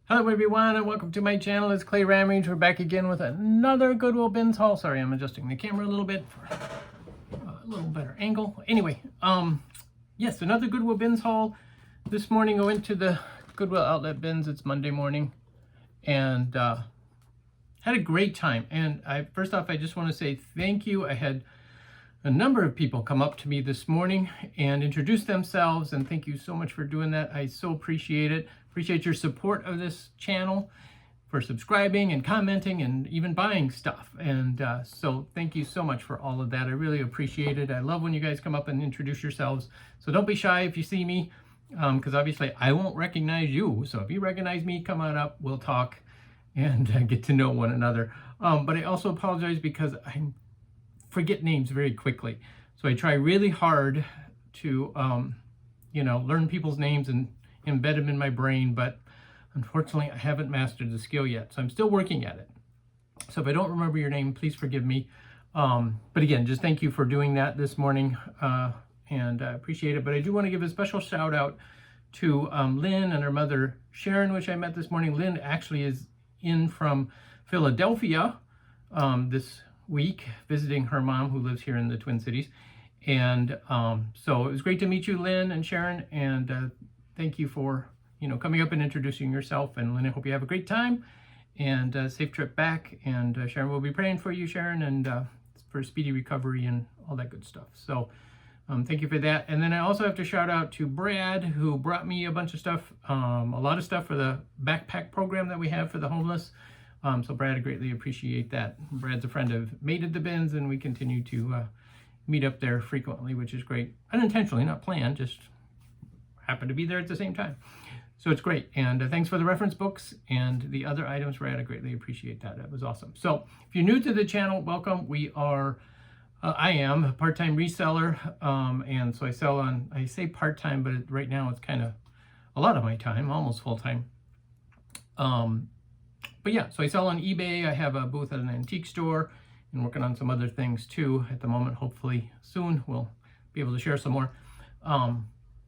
Hello everyone and welcome to my channel. It's clayrammage. We're back again with another Goodwill Bins Haul. Sorry, I'm adjusting the camera a little bit for a little better angle. Anyway, yes, another Goodwill Bins Haul. This morning I went to the Goodwill Outlet Bins. It's Monday morning and had a great time. And first off, I just want to say thank you. I had a number of people come up to me this morning and introduce themselves, and thank you so much for doing that. I so appreciate it. Appreciate your support of this channel, for subscribing and commenting and even buying stuff. And so thank you so much for all of that. I really appreciate it. I love when you guys come up and introduce yourselves. So don't be shy if you see me, because obviously I won't recognize you. So if you recognize me, come on up, we'll talk and get to know one another. But I also apologize because I forget names very quickly. So I try really hard to, learn people's names and embed them in my brain, but unfortunately I haven't mastered the skill yet. So I'm still working at it. So if I don't remember your name, please forgive me. But again, just thank you for doing that this morning, and I appreciate it. But I do want to give a special shout out to Lynn and her mother Sharon, which I met this morning. Lynn actually is in from Philadelphia this week, visiting her mom who lives here in the Twin Cities. And so it was great to meet you, Lynn and Sharon, and thank you for coming up and introducing yourself. And Lynn, I hope you have a great time and safe trip back. And Sharon, will be praying for you, Sharon, and for speedy recovery and all that good stuff. So thank you for that. And then I also have to shout out to Brad, who brought me a bunch of stuff, a lot of stuff for the backpack program that we have for the homeless. So Brad, I greatly appreciate that. Brad's a friend of Made at the Bins, and we continue to meet up there frequently, which is great. Unintentionally, not planned, just happen to be there at the same time. So it's great. And thanks for the reference books and the other items, Brad. I greatly appreciate that. That was awesome. So if you're new to the channel, welcome. We are, I am a part-time reseller. And so I sell on, I say part-time, but right now it's kind of a lot of my time, almost full-time. But yeah, so I sell on eBay. I have a booth at an antique store and working on some other things too at the moment. Hopefully soon we'll be able to share some more.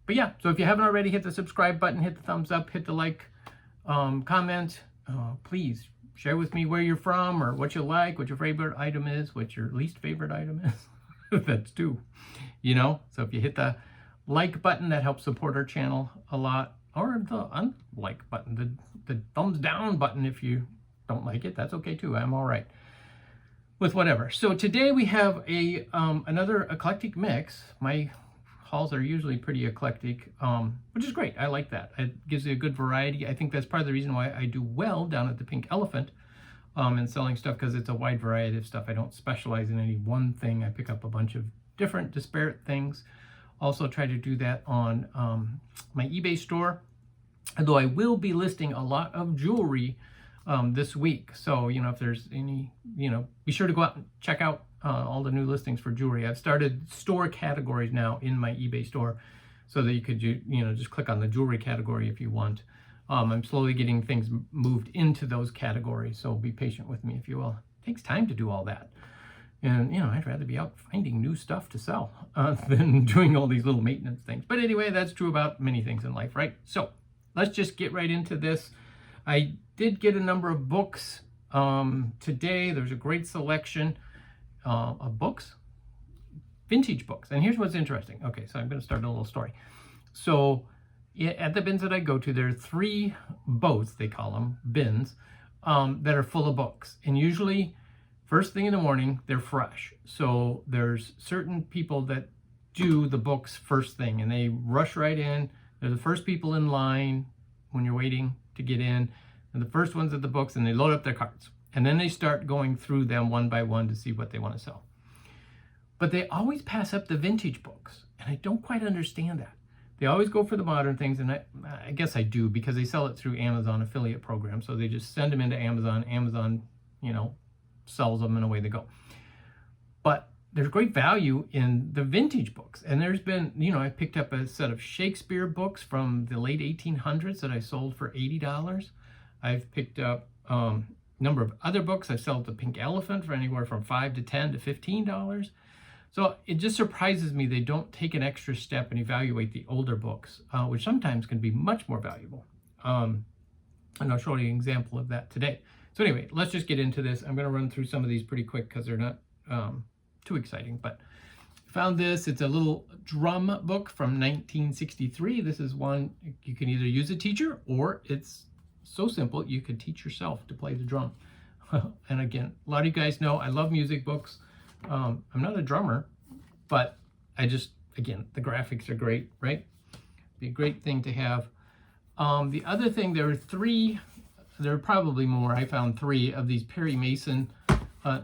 But yeah, so if you haven't already, hit the subscribe button, hit the thumbs up, hit the like, comment. Please share with me where you're from or what you like, what your favorite item is, what your least favorite item is. That's two, So if you hit the like button, that helps support our channel a lot. Or the unlike button, the thumbs down button. If you don't like it, that's okay too. I'm all right with whatever. So today we have another eclectic mix. My hauls are usually pretty eclectic, which is great. I like that. It gives you a good variety. I think that's part of the reason why I do well down at the Pink Elephant and selling stuff, because it's a wide variety of stuff. I don't specialize in any one thing. I pick up a bunch of different disparate things. Also try to do that on my eBay store, although I will be listing a lot of jewelry this week. So, if there's any, be sure to go out and check out all the new listings for jewelry. I've started store categories now in my eBay store so that you could, just click on the jewelry category if you want. I'm slowly getting things moved into those categories, so be patient with me if you will. It takes time to do all that. And, I'd rather be out finding new stuff to sell than doing all these little maintenance things. But anyway, that's true about many things in life, right? So let's just get right into this. I did get a number of books today. There's a great selection of books, vintage books. And here's what's interesting. Okay, so I'm going to start a little story. So at the bins that I go to, there are 3 boats, they call them, bins, that are full of books. And usually, first thing in the morning, they're fresh. So there's certain people that do the books first thing, and they rush right in. They're the first people in line when you're waiting to get in. And the first ones at the books, and they load up their carts. And then they start going through them one by one to see what they want to sell. But they always pass up the vintage books, and I don't quite understand that. They always go for the modern things, and I guess I do, because they sell it through Amazon affiliate program. So they just send them into Amazon. Amazon, sells them and away they go. But there's great value in the vintage books. And there's been, I picked up a set of Shakespeare books from the late 1800s that I sold for $80. I've picked up a number of other books. I've sold the Pink Elephant for anywhere from $5 to $10 to $15. So it just surprises me they don't take an extra step and evaluate the older books, which sometimes can be much more valuable. And I'll show you an example of that today. So anyway, let's just get into this. I'm going to run through some of these pretty quick because they're not too exciting. But found this. It's a little drum book from 1963. This is one you can either use a teacher, or it's so simple you could teach yourself to play the drum. And again, a lot of you guys know I love music books. I'm not a drummer, but I just, again, the graphics are great, right? Be a great thing to have. The other thing, there are probably more. I found 3 of these Perry Mason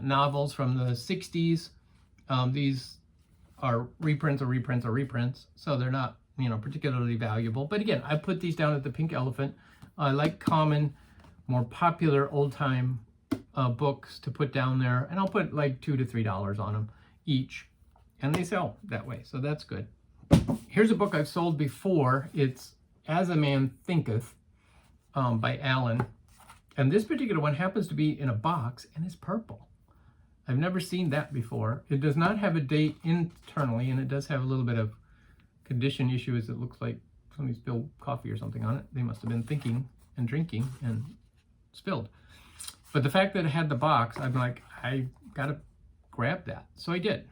novels from the 60s. These are reprints or reprints or reprints, so they're not, particularly valuable. But again, I put these down at the Pink Elephant. I like common, more popular old-time books to put down there, and I'll put like $2 to $3 on them each, and they sell that way, so that's good. Here's a book I've sold before. It's As a Man Thinketh by Allen, and this particular one happens to be in a box and it's purple. I've never seen that before. It does not have a date internally, and it does have a little bit of condition issues. It looks like somebody spilled coffee or something on it. They must have been thinking and drinking and spilled. But the fact that it had the box, I'm like, I gotta grab that. So I did.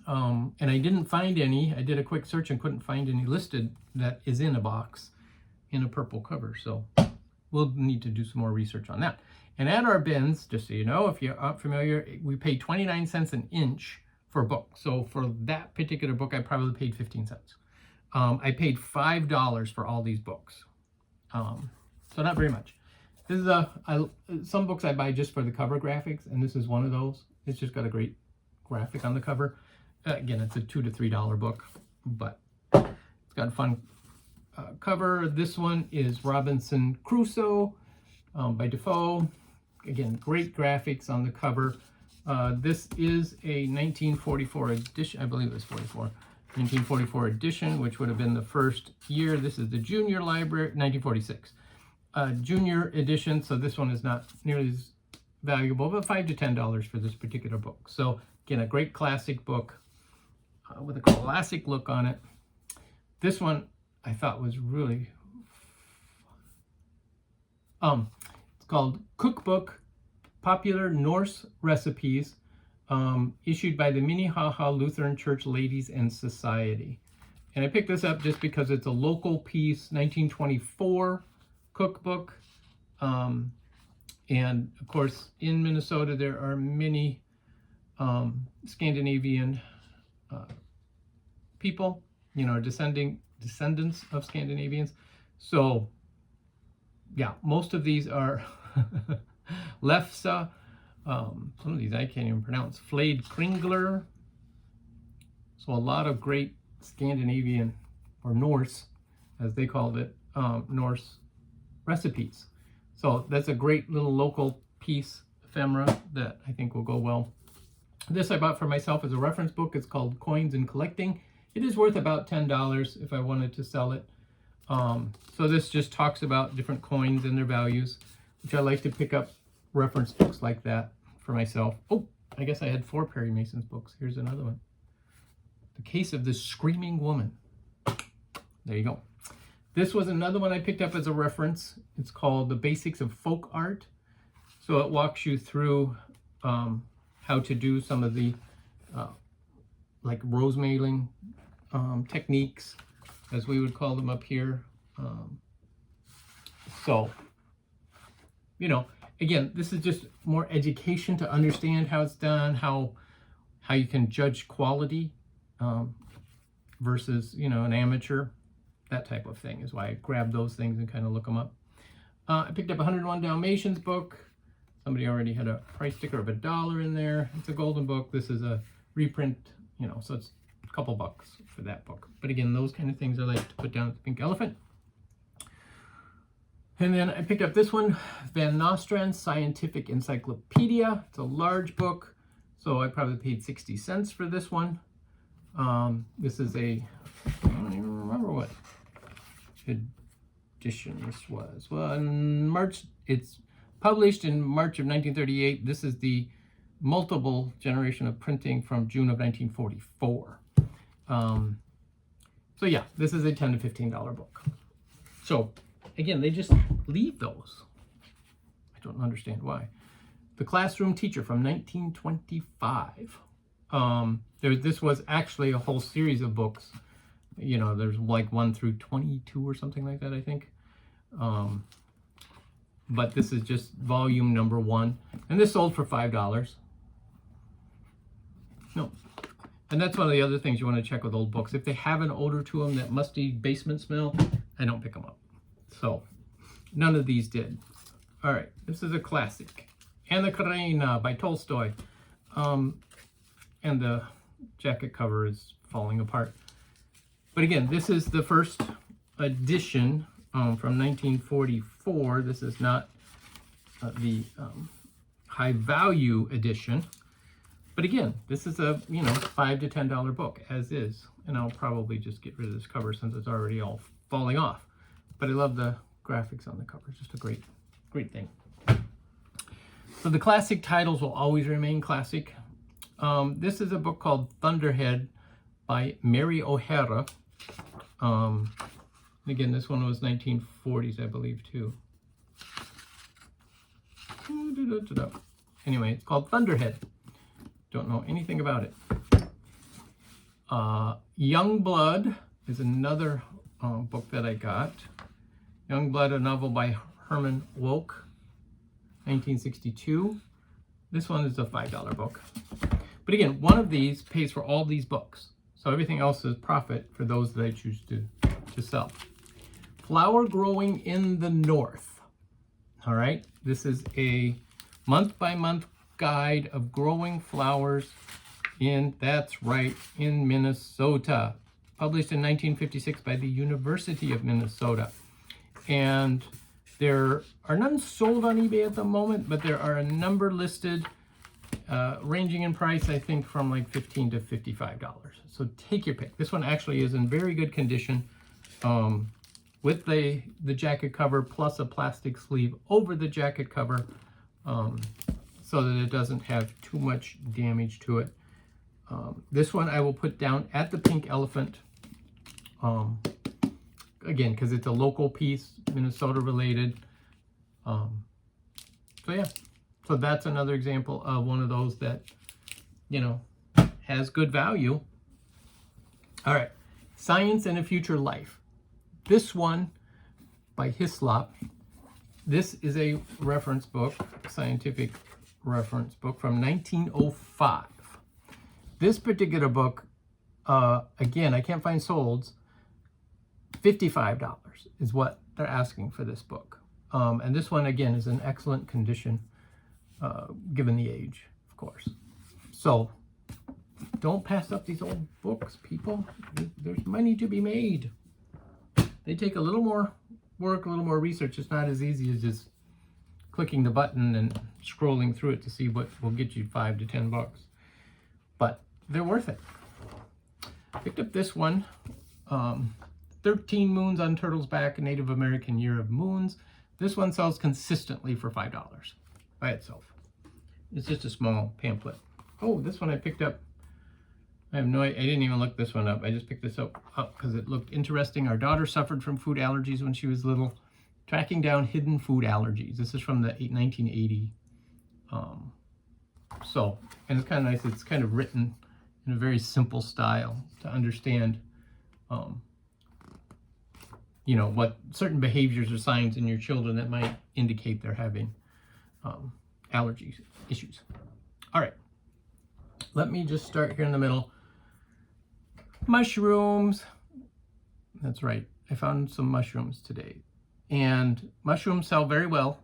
And I didn't find any. I did a quick search and couldn't find any listed that is in a box in a purple cover. So we'll need to do some more research on that. And at our bins, just so you know, if you're not familiar, we pay 29 cents an inch for a book. So for that particular book, I probably paid 15 cents. I paid $5 for all these books. So not very much. This is some books I buy just for the cover graphics, and this is one of those. It's just got a great graphic on the cover. Again, it's a $2 to $3 book, but it's got a fun cover. This one is Robinson Crusoe by Defoe. Again, great graphics on the cover. This is a 1944 edition. I believe it was 1944 edition, which would have been the first year. This is the junior library, 1946. Junior edition, so this one is not nearly as valuable, but $5 to $10 for this particular book. So again, a great classic book with a classic look on it. This one I thought was really it's called Cookbook Popular Norse Recipes, issued by the Minnehaha Lutheran Church Ladies and Society. And I picked this up just because it's a local piece, 1924 cookbook. And of course, in Minnesota, there are many Scandinavian people, descendants of Scandinavians. So yeah, most of these are Lefse. Some of these I can't even pronounce. Flayed Kringler. So a lot of great Scandinavian, or Norse, as they called it, Norse recipes. So that's a great little local piece, ephemera, that I think will go well. This I bought for myself as a reference book. It's called Coins and Collecting. It is worth about $10 if I wanted to sell it. So this just talks about different coins and their values, which I like to pick up reference books like that for myself. Oh, I guess I had 4 Perry Mason's books. Here's another one. The Case of the Screaming Woman. There you go. This was another one I picked up as a reference. It's called The Basics of Folk Art. So it walks you through how to do some of the like rose mailing techniques, as we would call them up here. So, again, this is just more education to understand how it's done, how you can judge quality versus, an amateur. That type of thing is why I grabbed those things and kind of look them up. I picked up 101 Dalmatians book. Somebody already had a price sticker of $1 in there. It's a golden book. This is a reprint, so it's a couple bucks for that book. But again, those kind of things I like to put down at the Pink Elephant. And then I picked up this one, Van Nostrand's Scientific Encyclopedia. It's a large book, so I probably paid 60 cents for this one. This is I don't even remember what edition this was. Well, in March, it's published in March of 1938. This is the multiple generation of printing from June of 1944. So yeah, this is a $10 to $15 book. So again, they just leave those. I don't understand why. The Classroom Teacher from 1925. This was actually a whole series of books. You know, there's like 1 through 22 or something like that, I think. But this is just volume number 1. And this sold for $5. No. And that's one of the other things you want to check with old books. If they have an odor to them, that musty basement smell, I don't pick them up. So, none of these did. All right, this is a classic. Anna Karenina by Tolstoy. And the jacket cover is falling apart. But again, this is the first edition from 1944. This is not the high value edition. But again, this is a, you know, $5 to $10 book as is. And I'll probably just get rid of this cover since it's already all falling off. But I love the graphics on the cover. It's just a great, great thing. So the classic titles will always remain classic. This is a book called Thunderhead by Mary O'Hara. Again, this one was 1940s, I believe, too. Anyway, it's called Thunderhead. Don't know anything about it. Young Blood is another book that I got. Young Blood, a novel by Herman Wouk, 1962. This one is a $5 book. But again, one of these pays for all these books. So everything else is profit for those that I choose to sell. Flower Growing in the North. All right, this is a month-by-month guide of growing flowers in, that's right, in Minnesota. Published in 1956 by the University of Minnesota. And there are none sold on eBay at the moment, but there are a number listed ranging in price, I think, from like $15 to $55. So take your pick. This one actually is in very good condition with the jacket cover plus a plastic sleeve over the jacket cover so that it doesn't have too much damage to it. This one I will put down at the Pink Elephant. Again, because it's a local piece, Minnesota related. So yeah, so that's another example of one of those that, you know, has good value. All right, Science and a Future Life. This one by Hislop. This is a reference book, scientific reference book from 1905. This particular book, again, I can't find solds. $55 is what they're asking for this book. And this one, again, is in excellent condition, given the age, of course. So don't pass up these old books, people. There's money to be made. They take a little more work, a little more research. It's not as easy as just clicking the button and scrolling through it to see what will get you $5 to $10. But they're worth it. Picked up this one. 13 Moons on Turtle's Back, a Native American Year of Moons. This one sells consistently for $5 by itself. It's just a small pamphlet. Oh, this one I picked up. I didn't even look this one up. I just picked this up because it looked interesting. Our daughter suffered from food allergies when she was little. Tracking down hidden food allergies. This is from the 1980. And it's kind of nice. It's kind of written in a very simple style to understand, you know, what certain behaviors or signs in your children that might indicate they're having allergies issues. All right, let me just start here in the middle. Mushrooms. That's right. I found some mushrooms today, and mushrooms sell very well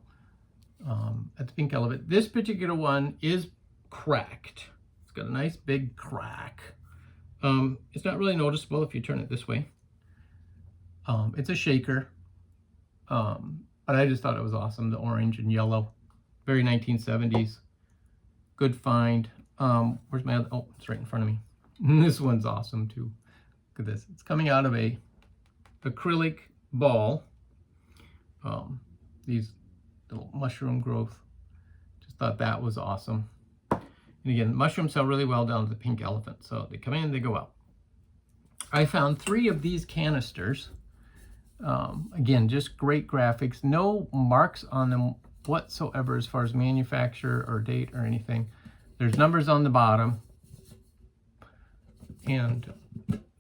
at the Pink Elephant. This particular one is cracked. It's got a nice big crack. It's not really noticeable if you turn it this way. It's a shaker, but I just thought it was awesome. The orange and yellow, very 1970s. Good find. Where's my other? Oh, it's right in front of me. This one's awesome too. Look at this. It's coming out of a acrylic ball. These little mushroom growth. Just thought that was awesome. And again, mushrooms sell really well down at the Pink Elephant. So they come in, they go out. I found 3 of these canisters. Again, just great graphics. No marks on them whatsoever as far as manufacturer or date or anything. There's numbers on the bottom. And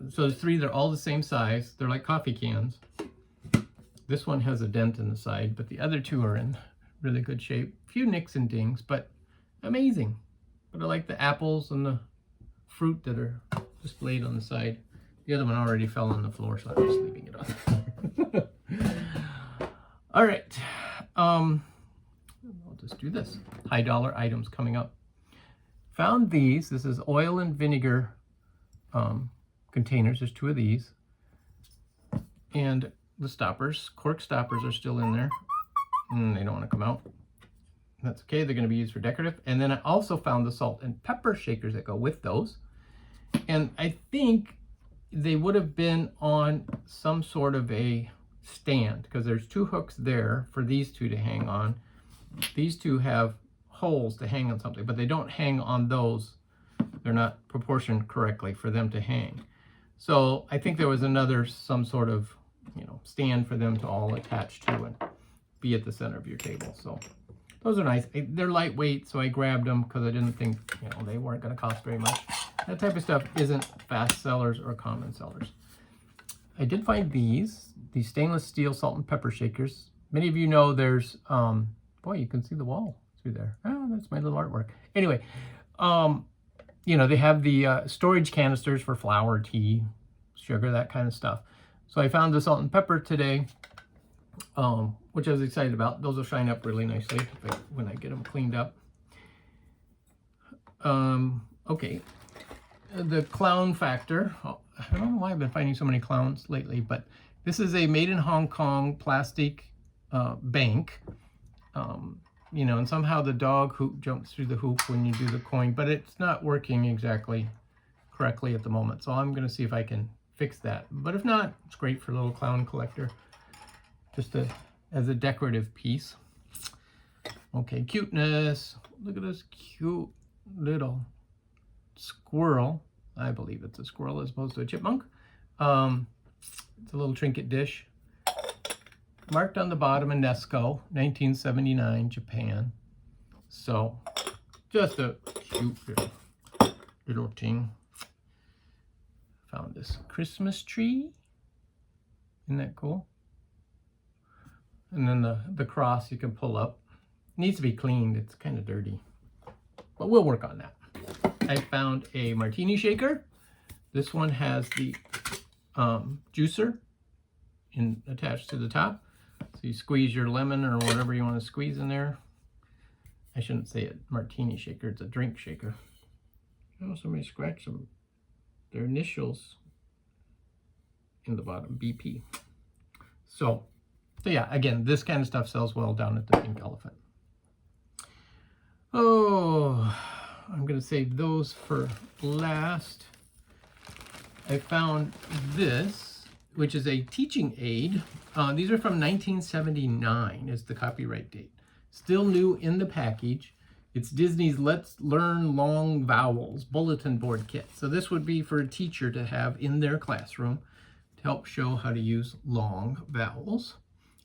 so there's 3, they're all the same size. They're like coffee cans. This one has a dent in the side, but the other 2 are in really good shape. A few nicks and dings, but amazing. But I like the apples and the fruit that are displayed on the side. The other one already fell on the floor, so I'm just leaving it on. All right. I'll just do this. High dollar items coming up. Found these. This is oil and vinegar containers. There's 2 of these. And the stoppers, cork stoppers, are still in there. They don't want to come out. That's okay. They're going to be used for decorative. And then I also found the salt and pepper shakers that go with those. And I think they would have been on some sort of a stand, because there's 2 hooks there for these 2 to hang on. These 2 have holes to hang on something, but they don't hang on those. They're not proportioned correctly for them to hang. So I think there was some sort of, stand for them to all attach to and be at the center of your table. So those are nice. They're lightweight, so I grabbed them because I didn't think, they weren't going to cost very much. That type of stuff isn't fast sellers or common sellers. I did find these stainless steel salt and pepper shakers. Many of you know there's, boy, you can see the wall through there. Oh, that's my little artwork. Anyway, they have the storage canisters for flour, tea, sugar, that kind of stuff. So I found the salt and pepper today, which I was excited about. Those will shine up really nicely when I get them cleaned up. Okay, the clown factor. I don't know why I've been finding so many clowns lately, but this is a made in Hong Kong plastic bank. And somehow the dog hoop jumps through the hoop when you do the coin, but it's not working exactly correctly at the moment. So I'm going to see if I can fix that. But if not, it's great for a little clown collector, just as a decorative piece. Okay, cuteness. Look at this cute little squirrel. I believe it's a squirrel as opposed to a chipmunk. It's a little trinket dish. Marked on the bottom, UNESCO, 1979, Japan. So, just a cute little thing. Found this Christmas tree. Isn't that cool? And then the cross you can pull up. It needs to be cleaned. It's kind of dirty. But we'll work on that. I found a martini shaker. This one has the juicer attached to the top. So you squeeze your lemon or whatever you want to squeeze in there. I shouldn't say it martini shaker, it's a drink shaker. Oh, somebody scratched their initials in the bottom, BP. So yeah, again, this kind of stuff sells well down at the Pink Elephant. Oh, I'm going to save those for last. I found this, which is a teaching aid. These are from 1979 is the copyright date. Still new in the package. It's Disney's Let's Learn Long Vowels bulletin board kit. So this would be for a teacher to have in their classroom to help show how to use long vowels.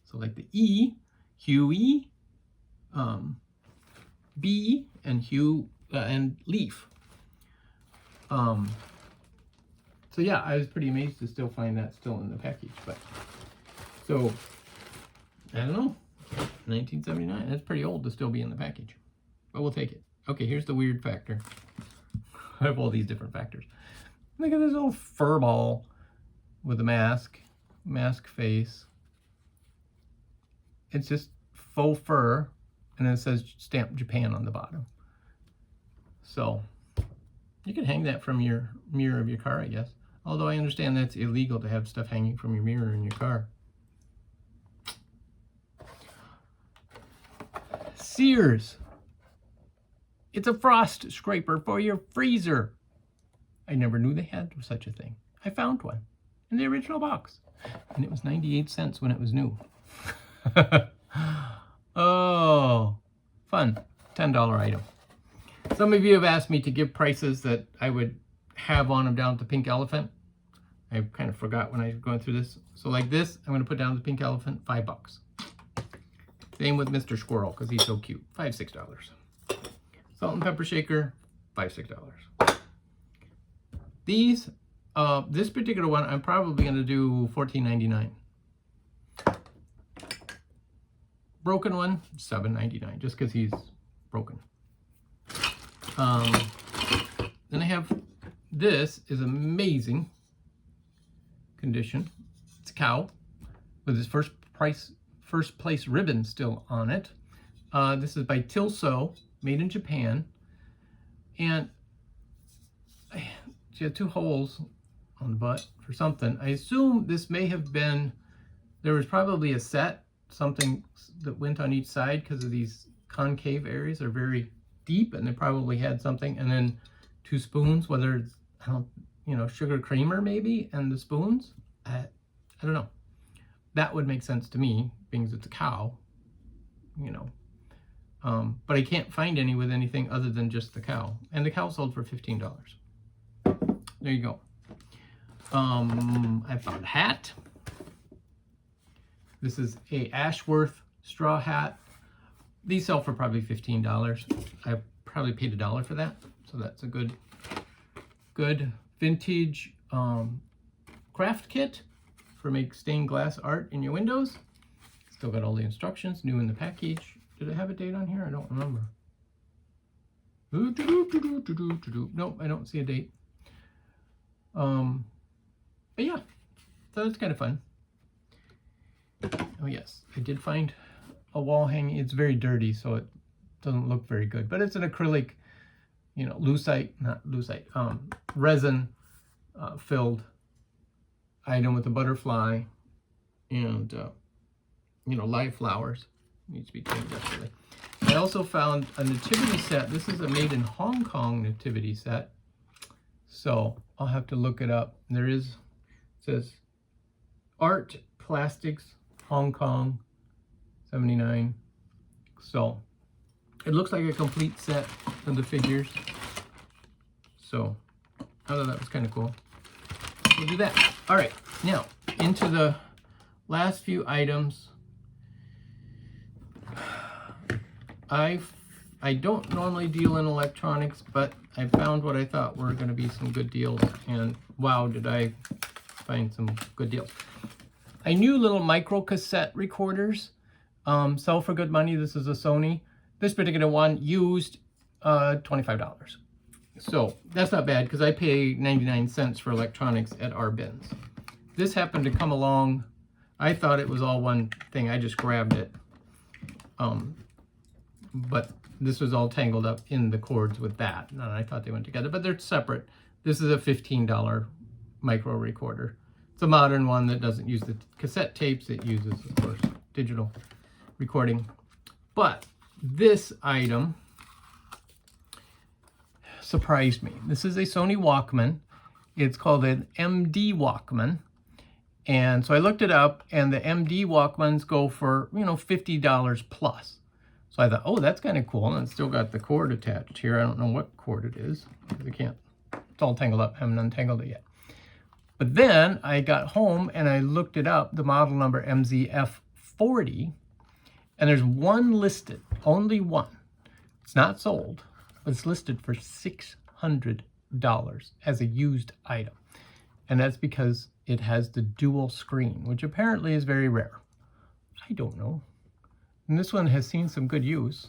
So like the E, Huey, B, and Hugh, and leaf. So yeah, I was pretty amazed to still find that still in the package. But so I don't know, 1979. That's pretty old to still be in the package, but we'll take it. Okay, here's the weird factor. I have all these different factors. Look at this little fur ball with a mask face. It's just faux fur, and then it says Stamp Japan on the bottom. So you could hang that from your mirror of your car, I guess. Although I understand that's illegal to have stuff hanging from your mirror in your car. Sears. It's a frost scraper for your freezer. I never knew they had such a thing. I found one in the original box, and it was 98 cents when it was new. Oh, fun. $10 item. Some of you have asked me to give prices that I would have on them down at the Pink Elephant. I kind of forgot when I was going through this. So like this, I'm going to put down the pink elephant, $5. Same with Mr. Squirrel, because he's so cute, $5, $6. Salt and pepper shaker, $5, $6. These, this particular one, I'm probably going to do $14.99. Broken one, $7.99, just because he's broken. Then I have, this is amazing condition. It's a cow with his first place ribbon still on it. This is by Tilso, made in Japan. And she had 2 holes on the butt for something. I assume this may have been, there was probably a set, something that went on each side because of these concave areas are very deep, and they probably had something, and then 2 spoons, whether it's, I don't, you know, sugar creamer maybe, and the spoons. I don't know. That would make sense to me, being it's a cow, you know. But I can't find any with anything other than just the cow. And the cow sold for $15. There you go. I found a hat. This is a Ashworth straw hat. These sell for probably $15. I probably paid $1 for that. So that's a good vintage craft kit for make stained glass art in your windows. Still got all the instructions, new in the package. Did it have a date on here? I don't remember. Nope, I don't see a date. But yeah, so that's kind of fun. Oh yes, I did find a wall hanging. It's very dirty, so it doesn't look very good. But it's an acrylic, you know, resin filled item with a butterfly and you know, live flowers. Needs to be cleaned up really. I also found a nativity set. This is a made in Hong Kong nativity set. So I'll have to look it up. There is, it says Art Plastics Hong Kong 79. So it looks like a complete set of the figures. So I thought that was kind of cool. We'll do that. All right, now into the last few items. I don't normally deal in electronics, but I found what I thought were going to be some good deals, and wow, did I find some good deals. I knew little micro cassette recorders sell for good money. This is a Sony. This particular one used $25. So that's not bad because I pay 99 cents for electronics at our bins. This happened to come along. I thought it was all one thing. I just grabbed it. But this was all tangled up in the cords with that. And I thought they went together, but they're separate. This is a $15 micro recorder. It's a modern one that doesn't use the cassette tapes. It uses, of course, digital recording. But this item surprised me. This is a Sony Walkman. It's called an MD Walkman. And so I looked it up, and the MD Walkmans go for, you know, $50 plus. So I thought, oh, that's kind of cool. And it's still got the cord attached here. I don't know what cord it is, because I can't, it's all tangled up. I haven't untangled it yet. But then I got home and I looked it up, the model number MZF40, and there's one listed, only one. It's not sold, but it's listed for $600 as a used item. And that's because it has the dual screen, which apparently is very rare. I don't know. And this one has seen some good use.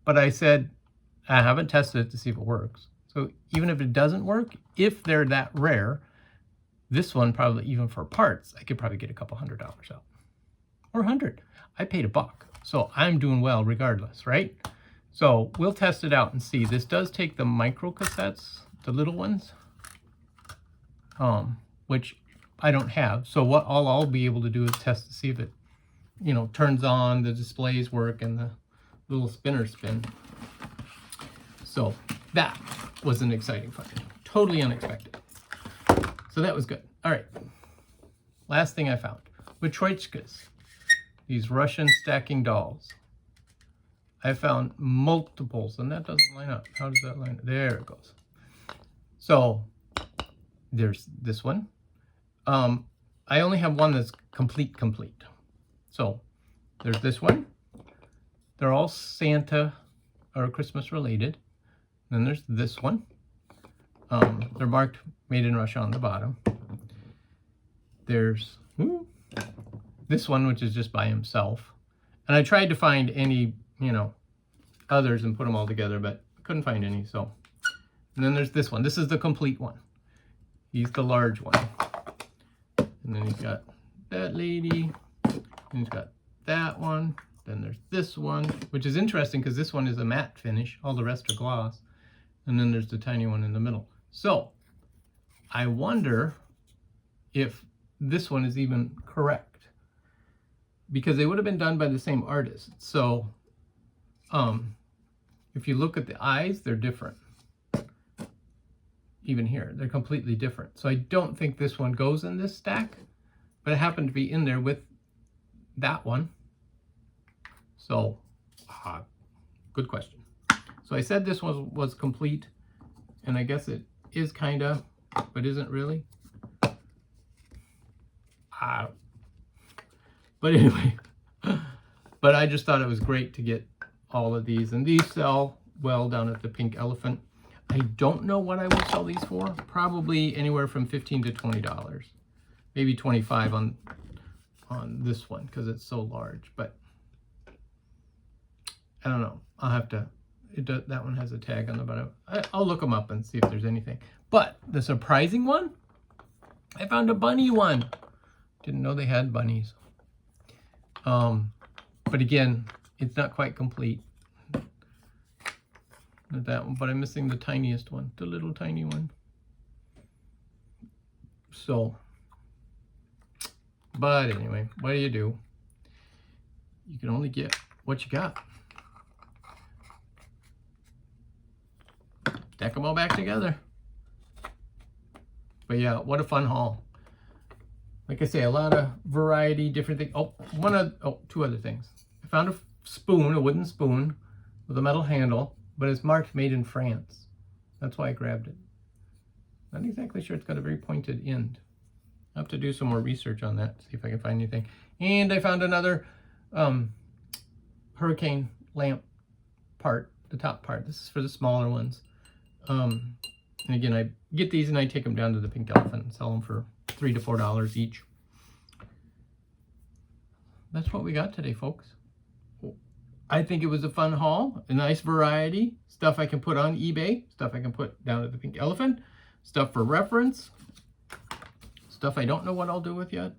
But I said, I haven't tested it to see if it works. So even if it doesn't work, if they're that rare, this one probably, even for parts, I could probably get a couple $100 out. Or 100. I paid $1. So I'm doing well regardless, right? So we'll test it out and see. This does take the micro cassettes, the little ones, which I don't have. So what I'll be able to do is test to see if it, you know, turns on, the displays work, and the little spinners spin. So that was an exciting find. Totally unexpected. So that was good. All right. Last thing I found. Matryoshkas. These Russian stacking dolls. I found multiples, and that doesn't line up. How does that line up? There it goes. So there's this one. I only have one that's complete. So there's this one. They're all Santa or Christmas related. Then there's this one. They're marked Made in Russia on the bottom. There's this one, which is just by himself. And I tried to find any, others and put them all together, but couldn't find any. So, and then there's this one. This is the complete one. He's the large one. And then he's got that lady. And he's got that one. Then there's this one, which is interesting because this one is a matte finish. All the rest are gloss. And then there's the tiny one in the middle. So I wonder if this one is even correct, because they would have been done by the same artist. So if you look at the eyes, they're different. Even here, they're completely different. So I don't think this one goes in this stack, but it happened to be in there with that one. So good question. So I said this was complete, and I guess it is kind of, but isn't really. But anyway, but I just thought it was great to get all of these, and these sell well down at the Pink Elephant. I don't know what I would sell these for. Probably anywhere from $15 to $20, maybe $25 on this one because it's so large. But I don't know. I'll have to. That one has a tag on the bottom. I'll look them up and see if there's anything. But the surprising one, I found a bunny one. Didn't know they had bunnies. But again, it's not quite complete. Not that one, but I'm missing the tiniest one, the little tiny one. So, but anyway, what do? You can only get what you got. Stack them all back together. But yeah, what a fun haul. Like I say, a lot of variety, different things. Two other things. I found a spoon, a wooden spoon with a metal handle, but it's marked Made in France. That's why I grabbed it. Not exactly sure it's got a very pointed end. I'll have to do some more research on that, see if I can find anything. And I found another hurricane lamp part, the top part. This is for the smaller ones. And again, I get these and I take them down to the Pink Elephant and sell them for $3 to $4 each. That's what we got today, folks. I think it was a fun haul, a nice variety, stuff I can put on eBay, stuff I can put down at the Pink Elephant, stuff for reference, stuff I don't know what I'll do with yet.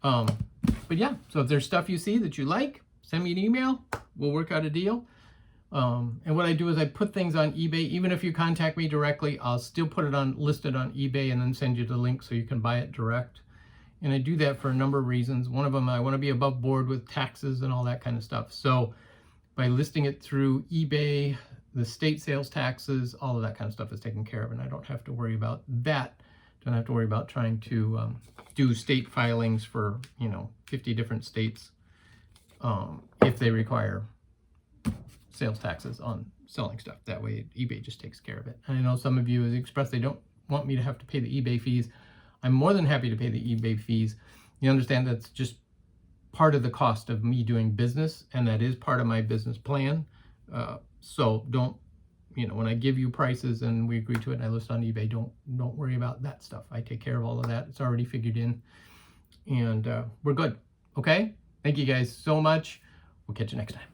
But yeah, so if there's stuff you see that you like, send me an email. We'll work out a deal. And what I do is I put things on eBay. Even if you contact me directly, I'll still put it on listed on eBay and then send you the link so you can buy it direct. And I do that for a number of reasons. One of them, I want to be above board with taxes and all that kind of stuff. So by listing it through eBay, the state sales taxes, all of that kind of stuff is taken care of, and I don't have to worry about that. Don't have to worry about trying to do state filings for 50 different states if they require sales taxes on selling stuff. That way eBay just takes care of it. And I know some of you have expressed they don't want me to have to pay the eBay fees. I'm more than happy to pay the eBay fees. You understand that's just part of the cost of me doing business, and that is part of my business plan. So don't, when I give you prices and we agree to it and I list on eBay, don't worry about that stuff. I take care of all of that. It's already figured in, and we're good. Okay? Thank you guys so much. We'll catch you next time.